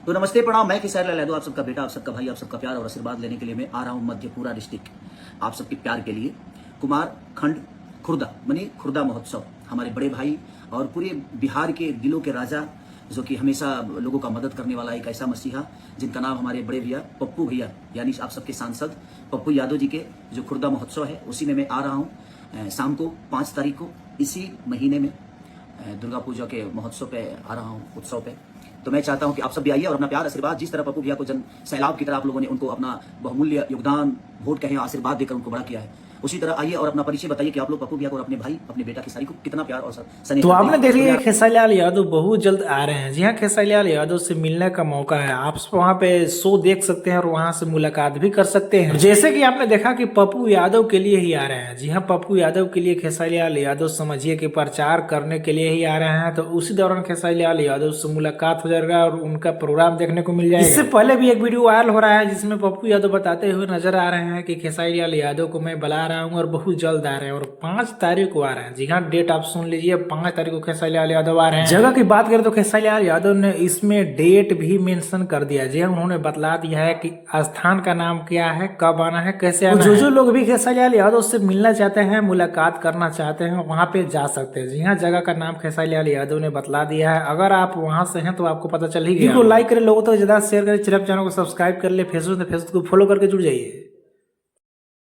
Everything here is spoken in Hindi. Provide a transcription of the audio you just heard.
तो नमस्ते प्रणाम, मैं खेसारी लाल यादव, आप सबका बेटा, आप सबका भाई, आप सबका प्यार और आशीर्वाद लेने के लिए मैं आ रहा हूँ मध्यपुरा डिस्ट्रिक्ट आप सबके प्यार के लिए। कुमार खंड खुर्दा मनी खुर्दा महोत्सव, हमारे बड़े भाई और पूरे बिहार के दिलों के राजा, जो कि हमेशा लोगों का मदद करने वाला एक ऐसा मसीहा, जिनका नाम हमारे बड़े भैया पप्पू भैया यानी आप सबके सांसद पप्पू यादव जी के जो खुर्दा महोत्सव है उसी में मैं आ रहा हूँ। शाम को 5 तारीख को इसी महीने में दुर्गा पूजा के महोत्सव पे आ रहा हूँ, उत्सव पे। तो मैं चाहता हूँ कि आप सब भी आइए और अपना प्यार आशीर्वाद, जिस तरह पप्पू भैया को जन सैलाब की तरह आप लोगों ने उनको अपना बहुमूल्य योगदान, वोट कहें, आशीर्वाद देकर उनको बड़ा किया है, उसी तरह आइए और अपना परिचय बताइए कि आप लोग पप्पू भैया को और अपने भाई, अपने बेटा खेसारी को कितना प्यार और स्नेह। तो आपने देख लिया खेसारी लाल यादव बहुत जल्द आ रहे हैं। जी हाँ, खेसारी लाल यादव से मिलने का मौका है। आप वहाँ पे शो देख सकते हैं और वहाँ से मुलाकात भी कर सकते हैं। जैसे कि आपने देखा कि पप्पू यादव के लिए ही आ रहे हैं। जी हाँ, पप्पू यादव के लिए खेसारी लाल यादव समझिए कि प्रचार करने के लिए ही आ रहे हैं। तो उसी दौरान खेसारी लाल यादव से मुलाकात हो जाएगा और उनका प्रोग्राम देखने को मिल जाएगा। इससे पहले भी एक वीडियो वायरल हो रहा है जिसमें पप्पू यादव बताते हुए नजर आ रहे हैं कि खेसारी लाल यादव को मैं बुला रहा हूँ और बहुत जल्द आ रहे हैं और 5 तारीख को आ रहे हैं। जी हाँ, डेट आप सुन लीजिए, 5 तारीख को खेसारी लाल यादव आ रहे हैं। जगह की बात करें तो खेसारी लाल यादव ने इसमें डेट भी मेंशन कर दिया। जी हाँ, उन्होंने बतला दिया है कि स्थान का नाम क्या है, कब आना है, कैसे आना है। जो लोग भी खेसारी लाल यादव से मिलना चाहते हैं, मुलाकात करना चाहते हैं, वहाँ पे जा सकते हैं। जी हाँ, जगह का नाम खेसारी लाल यादव ने बतला दिया है। अगर आप वहाँ से हैं तो आपको पता चल ही गया। लाइक करें, लोगों तक ज्यादा शेयर करें, चैनल को सब्सक्राइब कर ले, फेसबुक को फॉलो करके जुड़ जाइए।